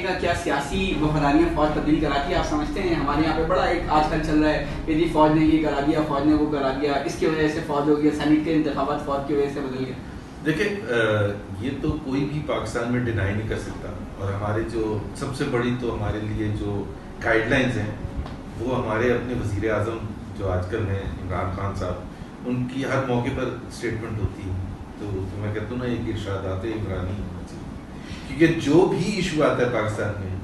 گا کیا سیاسی بحرانیاں فوج تبدیل کراتی ہے؟ آپ سمجھتے ہیں ہمارے یہاں پہ بڑا ایک آج کل چل رہا ہے کہ جی فوج نے یہ کرا دیا، فوج نے وہ کرا دیا، اس کی وجہ سے فوج ہو گیا، سینٹ کے انتخابات فوج کی وجہ سے بدل گئے. دیکھیں یہ تو کوئی بھی پاکستان میں ڈینائی نہیں کر سکتا، اور ہمارے جو سب سے بڑی تو ہمارے لیے جو گائیڈ لائنز ہیں وہ ہمارے اپنے وزیر اعظم جو آج کل ہیں عمران خان صاحب، ان کی ہر موقع پر اسٹیٹمنٹ ہوتی ہے. تو میں کہتا ہوں نا ایک ارشادات عمرانی ہونا چاہیے، کیونکہ جو بھی ایشو آتا ہے پاکستان میں،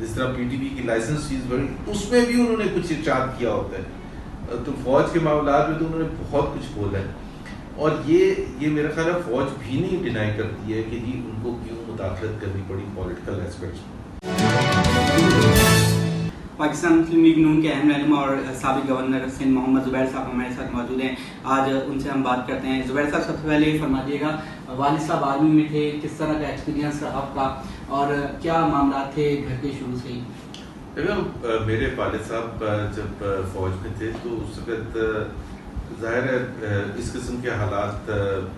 جس طرح پی ٹی پی کی لائسنس فیس بڑھی، اس میں بھی انہوں نے کچھ ارشاد کیا ہوتا ہے. تو فوج کے معاملات میں تو انہوں نے بہت کچھ بولا ہے، اور یہ میرا خیال ہے فوج بھی نہیں ڈینائی کرتی ہے کہ جی ان کو کیوں مداخلت کرنی پڑی پولیٹیکل ایسپیکٹس میں. پاکستان مسلم لیگ نون کے اہم رہنما اور سابق گورنر سندھ محمد زبیر صاحب ہمارے ساتھ موجود ہیں. آج ان سے ہم بات کرتے ہیں. زبیر صاحب سب سے پہلے فرما دیے گا، والد صاحب آرمی میں تھے، کس طرح کا ایکسپیرینس رہا آپ کا اور کیا معاملات تھے گھر کے شروع سے ہی؟ میرے والد صاحب جب فوج میں تھے تو اس وقت ظاہر ہے اس قسم کے حالات،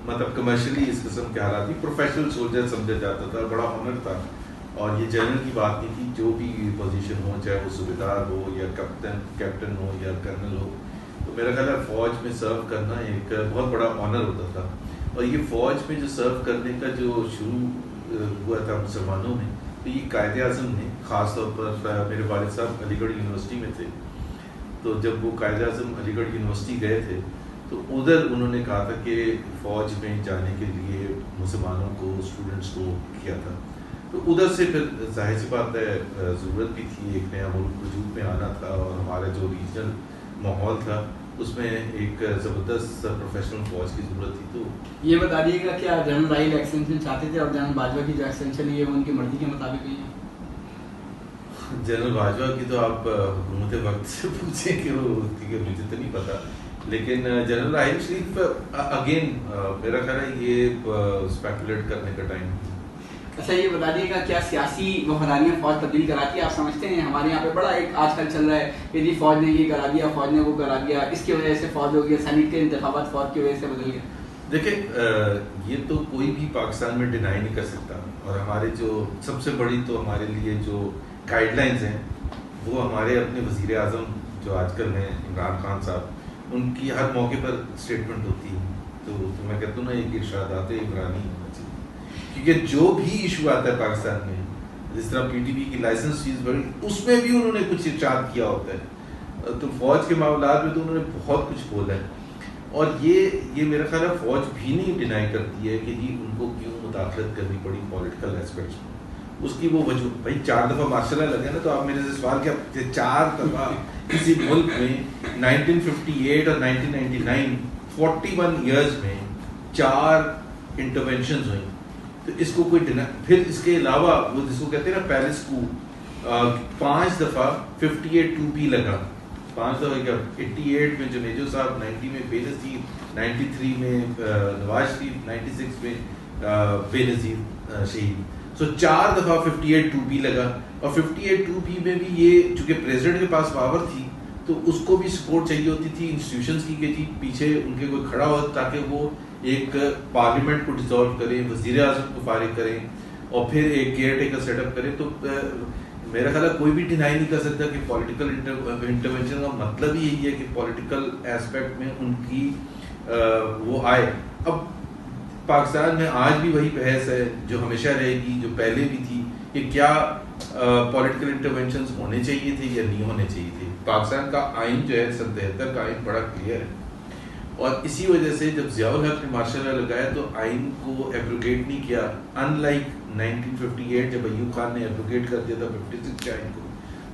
مطلب کمرشلی اس قسم کے حالات ہی پروفیشنل سولجر سمجھا جاتا تھا، بڑا آنر تھا. اور یہ جنرل کی بات نہیں تھی، جو بھی پوزیشن ہو، چاہے وہ صوبیدار ہو یا کیپٹن ہو یا کرنل ہو، تو میرا خیال ہے فوج میں سرو کرنا ایک بہت بڑا آنر ہوتا تھا. اور یہ فوج میں جو سرو کرنے کا جو شروع ہوا تھا مسلمانوں میں، تو یہ قائد اعظم نے خاص طور پر، میرے والد صاحب علی گڑھ یونیورسٹی میں تھے، تو جب وہ قائد اعظم علی گڑھ یونیورسٹی گئے تھے تو ادھر انہوں نے کہا تھا کہ فوج میں جانے کے لیے مسلمانوں کو، اسٹوڈنٹس کو کیا تھا. تو ادھر سے پھر ظاہر سی بات ہے ضرورت بھی تھی، ایک نیا ملک وجود میں آنا تھا، اور ہمارا جو ریجنل ماحول تھا اس میں ایک زبردست پروفیشنل فوج کی ضرورت تھی. تو یہ بتا دیجیے گا کیا جنرل راحیل ایکسٹینشن چاہتے تھے اور جنرل باجوہ کی جو ایکسٹینشن ہے وہ ان کی مرضی کے مطابق ہوئی ہے؟ جنرل باجوہ کی تو آپ حکومت وقت سے پوچھیں کہ وہ، کیونکہ مجھے تو نہیں پتا. لیکن جنرل راحیل شریف اگین میرا خیال ہے یہ اسپیکولیٹ کرنے کا ٹائم. اچھا یہ بتا دیجیے گا کیا سیاسی بحرانیاں فوج تبدیل کراتی ہے؟ آپ سمجھتے ہیں ہمارے یہاں پہ بڑا ایک آج کل چل رہا ہے کہ جی فوج نے یہ کرا دیا، فوج نے وہ کرا دیا، اس کی وجہ سے فوج ہو گیا، سینٹ کے انتخابات فوج کی وجہ سے بدل گئے. دیکھیں یہ تو کوئی بھی پاکستان میں ڈینائی نہیں کر سکتا، اور ہمارے جو سب سے بڑی تو ہمارے لیے جو گائیڈ لائنز ہیں وہ ہمارے اپنے وزیر اعظم جو آج کل ہیں عمران خان صاحب، ان کی ہر موقع پر اسٹیٹمنٹ ہوتی ہے. تو میں کہتا ہوں نا ایک ارشادات عمرانی ہونا چاہیے، کیونکہ جو بھی ایشو آتا ہے پاکستان میں، جس طرح پی ٹی پی کی لائسنس فیس بڑھی، اس میں بھی انہوں نے کچھ ارشاد کیا ہوتا ہے. تو فوج کے معاملات میں تو انہوں نے بہت کچھ بولا ہے، اور یہ میرا خیال ہے فوج بھی نہیں ڈینائی کرتی ہے کہ جی ان کو کیوں مداخلت کرنی پڑی پولیٹیکل ایسپیکٹس میں. اس کی وہ وجہ بھائی 4 دفعہ مارشل لا لگے نا، تو آپ میرے سے سوال کیا 4 دفعہ کسی ملک میں 1958 اور 1999 41 ایئرز میں 4 انٹرونشنز ہوئیں، تو اس کو کوئی پھر اس کے علاوہ وہ جس کو کہتے ہیں نا پیرس کو 5 دفعہ 58 2P لگا. 5 دفعہ کیا 88 میں جنیجو صاحب، 90 میں بے نظیر، 93 میں نواز شریف، 96 میں بے نظیر شہید. سو 4 دفعہ 58 2P لگا، اور 58 2P میں بھی یہ چونکہ پریزیڈنٹ کے پاس پاور تھی تو اس کو بھی سپورٹ چاہیے ہوتی تھی انسٹیٹیوشنز کی کہ جی پیچھے ان کے کوئی کھڑا ہو تاکہ وہ ایک پارلیمنٹ کو ڈیزالو کریں، وزیر اعظم کو فارغ کریں، اور پھر ایک کیئر ٹیکر سیٹ اپ کریں. تو میرا خیال ہے کوئی بھی ڈینائی نہیں کر سکتا کہ پولیٹیکل انٹرونشن کا مطلب ہی یہی ہے کہ پولیٹیکل ایسپیکٹ میں ان کی وہ آئے. اب پاکستان میں آج بھی وہی بحث ہے جو ہمیشہ رہے گی، جو پہلے بھی تھی، کہ کیا پولیٹیکل انٹرونشنز ہونے چاہیے تھے یا نہیں ہونے چاہیے تھے. پاکستان کا آئین جو ہے 73 کا آئین بڑا کلیئر ہے، اور اسی وجہ سے جب ضیاء الحق نے مارشل لا لگایا تو آئین کو ایبروگیٹ نہیں کیا، ان لائک 1958 جب ایوب خان نے ایبروگیٹ کر دیا تھا 56 کے آئین کو،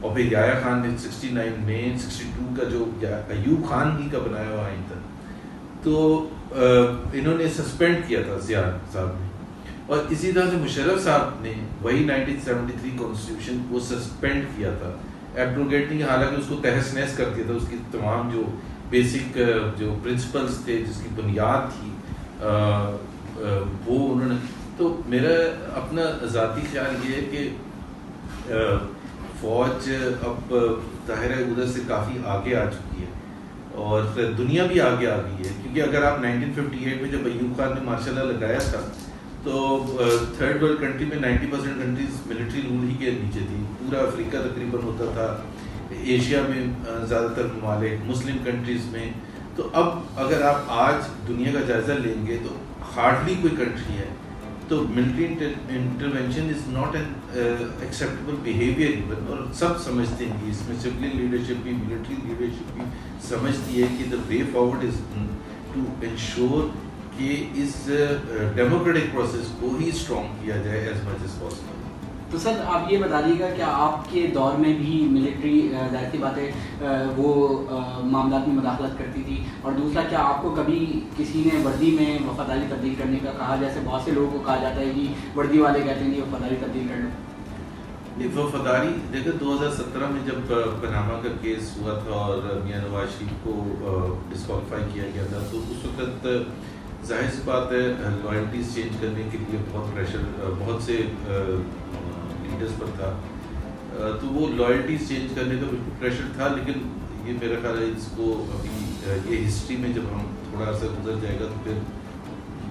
اور پھر یحییٰ خان نے 69 میں 62 کا جو ایوب خان ہی کا بنایا ہوا آئین تھا، تو انہوں نے سسپینڈ کیا تھا ضیاء صاحب نے. اور اسی طرح سے مشرف صاحب نے وہی 1973 کانسٹیٹیوشن کو سسپینڈ کیا تھا، ایبروگیٹ نہیں، حالانکہ اس کو تہس نہس کر دیا تھا. اس کی تمام جو بیسک جو پرنسپلز تھے، جس کی بنیاد تھی، وہ انہوں نے. تو میرا اپنا ذاتی خیال یہ ہے کہ فوج اب ظاہر ہے ادھر سے کافی آگے آ چکی ہے، اور دنیا بھی آگے آ گئی ہے. کیونکہ اگر آپ 1958 میں جب ایوب خان نے مارشل لا لگایا تھا تو تھرڈ ورلڈ کنٹری میں 90% کنٹریز ملٹری رول ہی کے نیچے تھی. پورا افریقہ تقریباً ہوتا تھا, ایشیا میں زیادہ تر ممالک, مسلم کنٹریز میں. تو اب اگر آپ آج دنیا کا جائزہ لیں گے تو ہارڈلی کوئی کنٹری ہے. تو military intervention is not an acceptable behaviour even, اور سب سمجھتے ہیں کہ اس میں سویلین لیڈرشپ بھی ملٹری لیڈرشپ بھی سمجھتی ہے کہ the way forward is to ensure کہ اس ڈیموکریٹک پروسیس کو ہی اسٹرانگ کیا جائے ایز مچ ایز پاسبل. تو سر آپ یہ بتا دیجیے گا کہ آپ کے دور میں بھی ملٹری ظاہر سی بات ہے وہ معاملات میں مداخلت کرتی تھی, اور دوسرا کیا آپ کو کبھی کسی نے وردی میں وفاداری تبدیل کرنے کا کہا, جیسے بہت سے لوگوں کو کہا جاتا ہے کہ وردی والے کہتے ہیں کہ وفاداری تبدیل کر لو؟ نہیں, وفاداری دیکھیں 2017 میں جب پاناما کا کیس ہوا تھا اور میاں نواز شریف کو ڈسکوالیفائی کیا گیا تھا, تو اس وقت ظاہر سی بات ہے لائلٹیز چینج کرنے کے لیے بہت پریشر بہت سے لیڈرز پر تھا. تو وہ لائلٹیز چینج کرنے کا بالکل پریشر تھا, لیکن یہ میرا خیال ہے اس کو ابھی یہ ہسٹری میں جب ہم تھوڑا سا گزر جائے گا تو پھر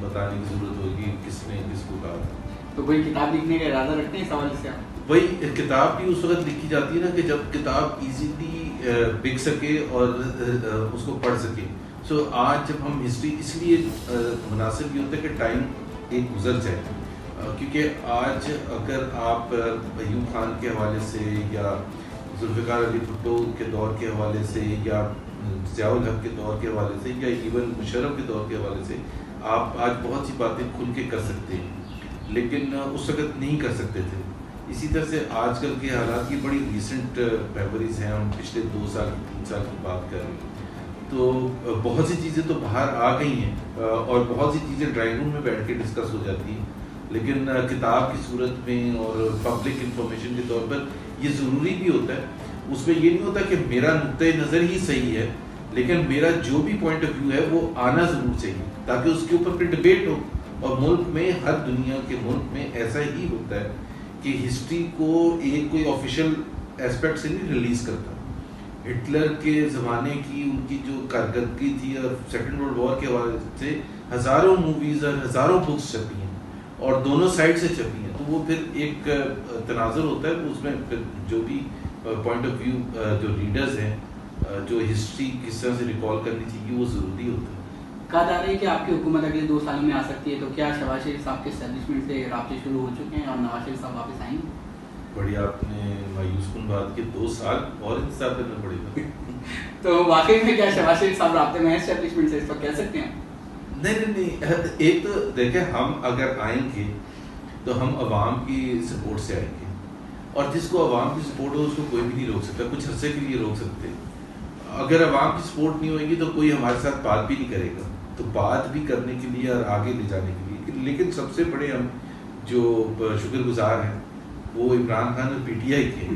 بتانے کی ضرورت ہوگی کس نے کس کو کہا تھا. تو کوئی کتاب لکھنے کا ارادہ رکھتے ہیں اس حوالے سے آپ؟ وہی کتاب بھی اس وقت لکھی جاتی ہے نا کہ جب کتاب ایزیلی بک سکے اور اس کو پڑھ سکے. سو آج جب ہم ہسٹری اس لیے مناسب یہ ہوتا ہے کہ ٹائم ایک گزر جائے, کیونکہ آج اگر آپ ایوب خان کے حوالے سے یا ذوالفقار علی بھٹو کے دور کے حوالے سے یا ضیاء الحق کے دور کے حوالے سے یا ایون مشرف کے دور کے حوالے سے آپ آج بہت سی باتیں کھل کے کر سکتے ہیں, لیکن اس وقت نہیں کر سکتے تھے. اسی طرح سے آج کل کے حالات کی بڑی ریسنٹ میموریز ہیں, ہم پچھلے 2 سال 3 سال کی بات کر رہے ہیں, تو بہت سی چیزیں تو باہر آ گئی ہیں اور بہت سی چیزیں ڈرائنگ روم میں بیٹھ کے ڈسکس ہو جاتی ہیں, لیکن کتاب کی صورت میں اور پبلک انفارمیشن کے طور پر یہ ضروری بھی ہوتا ہے. اس میں یہ نہیں ہوتا کہ میرا نقطۂ نظر ہی صحیح ہے, لیکن میرا جو بھی پوائنٹ آف ویو ہے وہ آنا ضرور چاہیے تاکہ اس کے اوپر پھر ڈبیٹ ہو. اور ملک میں, ہر دنیا کے ملک میں ایسا ہی ہوتا ہے کہ ہسٹری کو ایک کوئی آفیشیل ایسپیکٹ سے نہیں ریلیز کرتا. ہٹلر کے زمانے کی ان کی جو کارکردگی تھی اور سیکنڈ ورلڈ وار کے حوالے سے ہزاروں موویز اور ہزاروں بکس چھپی ہیں اور دونوں سائڈ سے چھپی ہیں, تو وہ پھر ایک تناظر ہوتا ہے. اس میں پھر جو بھی پوائنٹ آف ویو جو ریڈرز ہیں جو ہسٹری کس طرح سے ریکال کرنی چاہیے وہ ضروری ہوتا ہے. کہا جا رہا ہے کہ آپ کی حکومت اگلے 2 سالوں میں آ سکتی ہے, تو کیا شہباز شریف صاحب کے اسٹیبلشمنٹ سے رابطے شروع ہو چکے ہیں اور نواز شریف صاحب واپس آئیں گے؟ بڑی آپ نے مایوس کن بات کی, 2 سال اور انتظار کرنا پڑے گا. تو واقعی میں کیا شہباز شریف صاحب رابطے میں اسٹیبلشمنٹ سے اس وقت کہہ سکتے ہیں؟ نہیں, ایک تو دیکھیں ہم اگر آئیں گے تو ہم عوام کی سپورٹ سے آئیں گے, اور جس کو عوام کی سپورٹ ہو اس کو کوئی بھی نہیں روک سکتا. کچھ عرصے کے لیے روک سکتے, اگر عوام کی سپورٹ نہیں ہوئے گی تو کوئی ہمارے ساتھ بات بھی نہیں کرے گا. تو بات بھی کرنے کے لیے اور آگے لے جانے کے لیے, لیکن سب سے بڑے ہم جو شکر گزار ہیں وہ عمران خان اور پی ٹی آئی کے,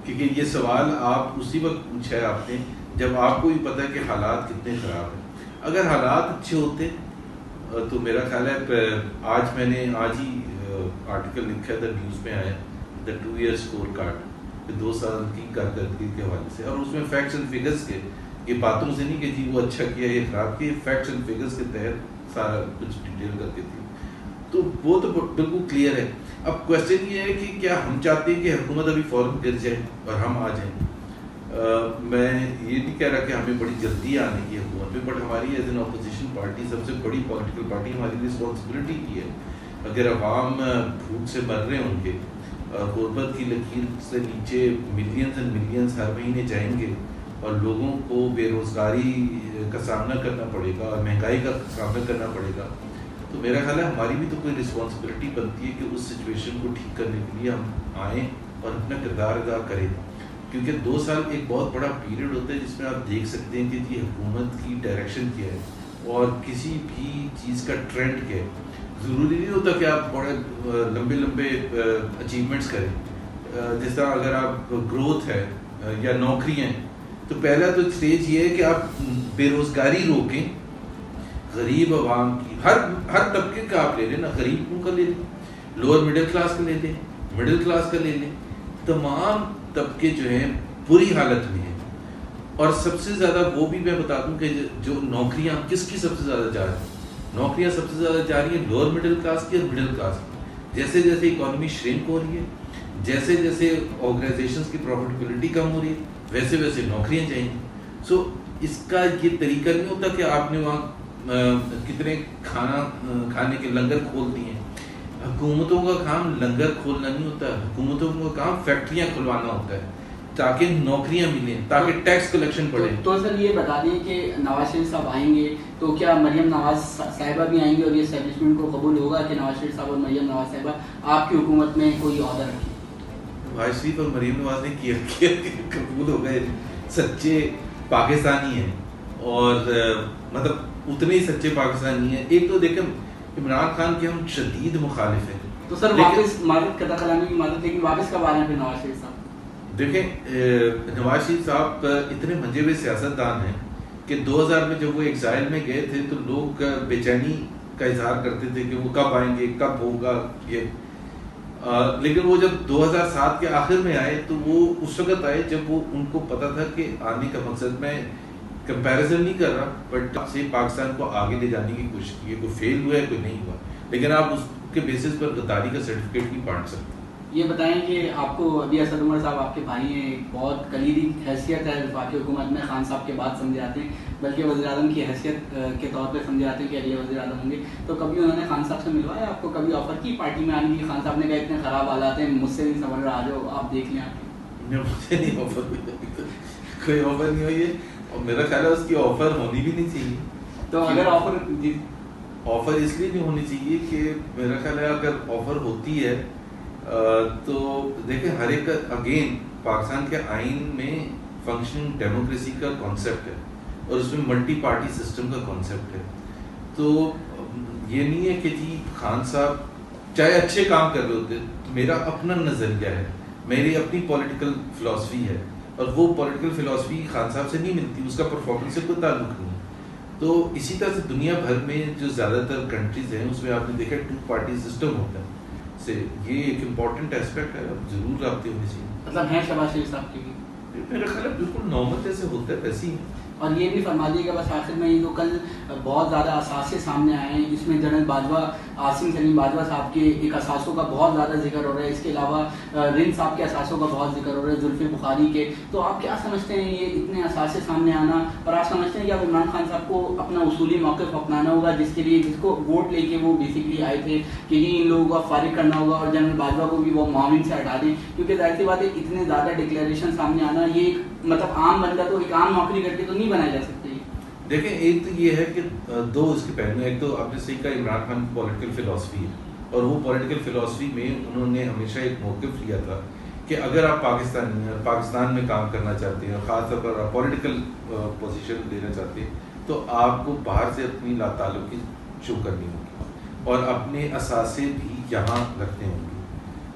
کیونکہ یہ سوال آپ اسی وقت پوچھا ہے آپ نے جب آپ کو بھی پتہ ہے کہ حالات کتنے خراب ہیں. اگر حالات اچھے ہوتے تو میرا خیال ہے آج میں نے آج ہی آرٹیکل لکھا تھا, نیوز میں آیا دا 2 year اسکور کارڈ 2 سال کی کارکردگی کے حوالے سے, اور اس میں فیکٹس اینڈ فگرس کے, یہ باتوں سے نہیں کہ جی وہ اچھا کیا یہ خراب کیا, فیکٹس اینڈ فگرس کے تحت سارا کچھ ڈیٹیل کر کے تھی. تو وہ تو بالکل کلیئر ہے. اب کوشچن یہ ہے کہ کیا ہم چاہتے ہیں کہ حکومت ابھی فوراً گر جائے اور ہم آ جائیں؟ میں یہ نہیں کہہ رہا کہ ہمیں بڑی جلدی آنے کی حکومت میں, بٹ ہماری ایز این اپوزیشن پارٹی سب سے بڑی پولیٹیکل پارٹی ہماری رسپانسبلٹی کی ہے. اگر عوام بھوک سے مر رہے ہوں گے, غربت کی لکیر سے نیچے ملینز اینڈ ملینز ہر مہینے جائیں گے اور لوگوں کو بے روزگاری کا سامنا کرنا پڑے گا اور مہنگائی کا سامنا کرنا پڑے گا, تو میرا خیال ہے ہماری بھی تو کوئی رسپانسبلٹی بنتی ہے کہ اس سچویشن کو ٹھیک کرنے کے لیے ہم آئیں اور اپنا کردار ادا کریں. کیونکہ 2 سال ایک بہت بڑا پیریڈ ہوتا ہے جس میں آپ دیکھ سکتے ہیں کہ جی حکومت کی ڈائریکشن کیا ہے اور کسی بھی چیز کا ٹرینڈ کیا ہے. ضروری نہیں ہوتا کہ آپ بڑے لمبے اچیومنٹس کریں. جس طرح اگر آپ گروتھ ہے یا نوکریاں ہیں تو پہلا تو اسٹیج یہ ہے کہ آپ بے روزگاری روکیں, غریب عوام کی ہر طبقے کا آپ لے لیں نا, غریبوں کا لے لیں, لوور مڈل کلاس کا لے لیں, مڈل کلاس کا لے لیں, تمام طبقے جو ہیں بری حالت میں ہیں. اور سب سے زیادہ وہ بھی میں بتا دوں کہ جو نوکریاں کس کی سب سے زیادہ جا رہی ہیں, نوکریاں سب سے زیادہ جا رہی ہیں لوور مڈل کلاس کی اور مڈل کلاس کی. جیسے جیسے اکانومی شرنک ہو رہی ہے, جیسے جیسے آرگنائزیشنز کی پروفیٹیبلٹی کم ہو رہی ہے, ویسے ویسے نوکریاں چاہیے. سو اس کا یہ طریقہ نہیں ہوتا کہ آپ نے وہاں کتنے کھانے کے لنگر کھول دیے. حکومتوں کا کام لنگر کھولنا نہیں ہوتا, حکومتوں کا کام فیکٹریاں کھلوانا ہوتا ہے تاکہ نوکریاں ملیں, تاکہ ٹیکس کلیکشن بڑھے. تو سر یہ بتا دیں کہ نواز شریف صاحب آئیں گے تو کیا مریم نواز صاحبہ بھی آئیں گے اور یہ اسٹیبلشمنٹ کو قبول ہوگا کہ نواز شریف صاحب اور مریم نواز صاحبہ آپ کی حکومت میں کوئی عہدہ رکھیں؟ نواز شریف اور مریم نواز نے کیا قبول ہو گئے, سچے پاکستانی ہیں اور مطلب اتنے ہی سچے پاکستانی ہیں. ایک تو دیکھیں عمران خان کے ہم شدید مخالف ہیں. تو سر واپس معذرت قطع کلامی کی معذرت, لیکن واپس کب آ رہے ہیں پھر نواز شریف صاحب؟ دیکھیں نواز شریف صاحب اتنے منجے ہوئے سیاست دان ہیں کہ 2000 میں جب وہ ایگزائل میں گئے تھے تو لوگ بے چینی کا اظہار کرتے تھے کہ وہ کب آئیں گے, کب ہوگا یہ. لیکن وہ جب 2007 کے آخر میں آئے تو وہ اس وقت آئے جب وہ ان کو پتا تھا کہ آنے کا مقصد, میں کمپیریزن نہیں کر رہا بٹ سے پاکستان کو آگے لے جانے کی کوشش کی ہے. کوئی فیل ہوا ہے, کوئی نہیں ہوا, لیکن آپ اس کے بیسس پر غداری کا سرٹیفکیٹ نہیں بانٹ سکتے. یہ بتائیں کہ آپ کو ابھی اسد عمر صاحب آپ کے بھائی ہیں, بہت کلیدی حیثیت ہے وفاقی حکومت میں, خان صاحب کے بعد سمجھے جاتے ہیں, بلکہ وزیر اعظم کی حیثیت کے طور پہ سمجھے جاتے ہیں کہ اگلے وزیر اعظم ہوں گے. تو کبھی انہوں نے خان صاحب سے ملوایا آپ کو, کبھی آفر کی پارٹی میں آنے کی؟ خان صاحب نے کہا اتنے خراب حالات ہیں, مجھ سے نہیں سمجھ رہا, آ جاؤ آپ دیکھ لیں. مجھے نہیں آفر ہوئی, کوئی آفر نہیں ہوئی ہے, اور میرا خیال ہے اس کی آفر ہونی بھی نہیں چاہیے. تو اگر آفر آفر اس لیے نہیں ہونی چاہیے کہ میرا خیال ہے اگر آفر ہوتی ہے تو دیکھیں ہر ایک اگین پاکستان کے آئین میں فنکشننگ ڈیموکریسی کا کانسیپٹ ہے اور اس میں ملٹی پارٹی سسٹم کا کانسیپٹ ہے. تو یہ نہیں ہے کہ جی خان صاحب چاہے اچھے کام کر رہے ہوتے, میرا اپنا نظریہ ہے, میری اپنی پولیٹیکل فلاسفی ہے اور وہ پولیٹیکل فلاسفی خان صاحب سے نہیں ملتی, اس کا پرفارمنس سے کوئی تعلق نہیں. تو اسی طرح سے دنیا بھر میں جو زیادہ تر کنٹریز ہیں اس میں آپ نے دیکھا 2 پارٹی سسٹم ہوتا ہے, سے یہ ایک امپورٹنٹ ایسپیکٹ ہے, ضرور رابطے ہونے چاہیے. مطلب ہے شہباز شریف صاحب کی بھی میرا خیال ہے بالکل نارمل جیسے ہوتا ہے ویسے ہی. اور یہ بھی فرما دیے گا بس آخر میں, یہ جو کل بہت زیادہ اثاثے سامنے آئے ہیں, اس میں جنرل باجوہ عاصم سلیم باجوہ صاحب کے ایک اثاثوں کا بہت زیادہ ذکر ہو رہا ہے, اس کے علاوہ رند صاحب کے اثاثوں کا بہت ذکر ہو رہا ہے, زلفی بخاری کے. تو آپ کیا سمجھتے ہیں یہ اتنے اثاثے سامنے آنا, اور آپ سمجھتے ہیں کہ اب عمران خان صاحب کو اپنا اصولی موقف اپنانا ہوگا جس کے لیے, جس کو ووٹ لے کے وہ بیسکلی آئے تھے کہ ان لوگوں کو فارغ کرنا ہوگا اور جنرل باجوہ کو بھی وہ معاون سے ہٹا دیں, کیونکہ ظاہر سی بات ہے اتنے زیادہ ڈکلیریشن سامنے آنا, یہ ایک مطلب عام بندہ تو ایک عام نوکری کر کے تو نہیں بنایا جا سکتا. دیکھیں ایک تو یہ ہے کہ 2 اس کے پہلو, ایک تو آپ نے صحیح کہا عمران خان کی پولیٹیکل فلاسفی ہے اور وہ پولیٹیکل فلاسفی میں انہوں نے ہمیشہ ایک موقف لیا تھا کہ اگر آپ پاکستانی ہیں اور پاکستان میں کام کرنا چاہتے ہیں اور خاص طور پر آپ پولیٹیکل پوزیشن لینا چاہتے ہیں تو آپ کو باہر سے اپنی لا تعلقی شو کرنی ہوگی اور اپنے اثاثے بھی یہاں رکھنے ہوں گے.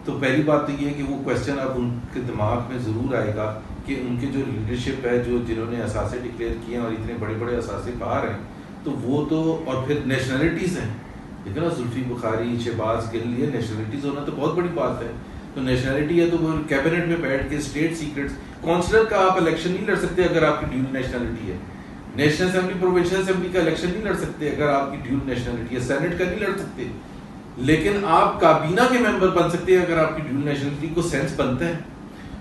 تو پہلی بات تو یہ ہے کہ وہ کویشچن اب ان کے دماغ میں ضرور آئے گا کہ ان کے جو لیڈرشپ ہے, جو جنہوں نے اثاثے ڈکلیئر کیے ہیں اور اتنے بڑے بڑے اثاثے باہر ہیں, تو وہ تو, اور پھر نیشنلٹیز ہیں, ٹھیک ہے نا, زلفی بخاری, شہباز گل, یہ نیشنلٹیز ہونا تو بہت بڑی بات ہے. تو نیشنلٹی ہے تو وہ کیبنٹ میں بیٹھ کے اسٹیٹ سیکرٹس, کونسلر کا آپ الیکشن نہیں لڑ سکتے اگر آپ کی ڈیول نیشنلٹی ہے, نیشنل اسمبلی پروونشل اسمبلی کا الیکشن نہیں لڑ سکتے اگر آپ کی ڈیول نیشنلٹی ہے, سینٹ کا نہیں لڑ سکتے, لیکن آپ کابینہ کے ممبر بن سکتے ہیں اگر آپ کی ڈیول نیشنلٹی کو سینس بنتا ہے.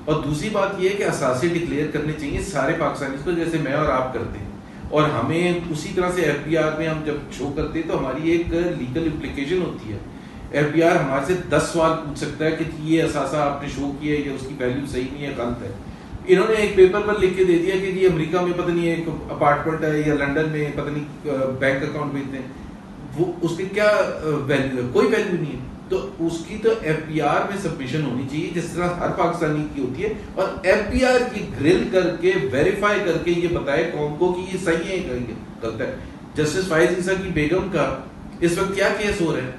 اور دوسری بات یہ ہے کہ اثاثے ڈکلیئر کرنے چاہیے سارے پاکستانیوں کو, جیسے میں اور آپ کرتے ہیں, اور ہمیں اسی طرح سے ایف بی آر میں ہم جب شو کرتے ہیں تو ہماری ایک لیگل امپلیکیشن ہوتی ہے. ایف بی آر ہمارے سے 10 سوال پوچھ سکتا ہے کہ یہ اثاثہ آپ نے شو کیا ہے یا اس کی ویلیو صحیح نہیں ہے, غلط ہے. انہوں نے ایک پیپر پر لکھ کے دے دیا کہ یہ امریکہ میں پتہ نہیں ایک اپارٹمنٹ ہے یا لنڈن میں پتہ نہیں بینک اکاؤنٹ بھیجتے ہیں, وہ اس کی کیا ویلیو ہے, کوئی ویلیو نہیں ہے. تو اس کی تو ایف پی آر میں سبمیشن ہونی چاہیے جس طرح ہر پاکستانی کی ہوتی ہے, اور ایف پی آر کی گرل کر کے ویریفائی کر کے یہ بتائے قوم کو کہ یہ صحیح ہے یا غلط ہے. جسٹس فائز عیسیٰ کی بیگم کا اس وقت کیا کیس ہو رہا ہے,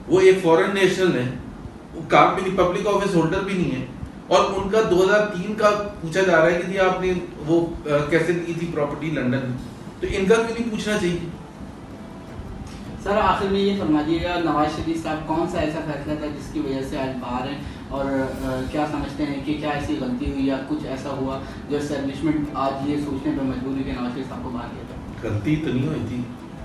وہ ایک فورن نیشنل ہے, وہ کام بھی نہیں, پبلک آفس ہولڈر بھی نہیں ہے, اور ان کا 2003 کا پوچھا جا رہا ہے کہ جی آپ نے وہ کیسے لی تھی پراپرٹی لنڈن میں, تو ان کا کیوں نہیں پوچھنا چاہیے. سر آخر میں یہ فرما دیے گا, نواز شریف صاحب کون سا ایسا فیصلہ تھا جس کی وجہ سے آج باہر ہیں, اور کیا سمجھتے ہیں کہ کیا ایسی غلطی ہوئی یا کچھ ایسا ہوا جو اسٹیبلشمنٹ آج یہ سوچنے پر مجبور ہوئی کہ نواز شریف صاحب کو باہر کیا تھا؟ غلطی تو نہیں ہوئی تھی,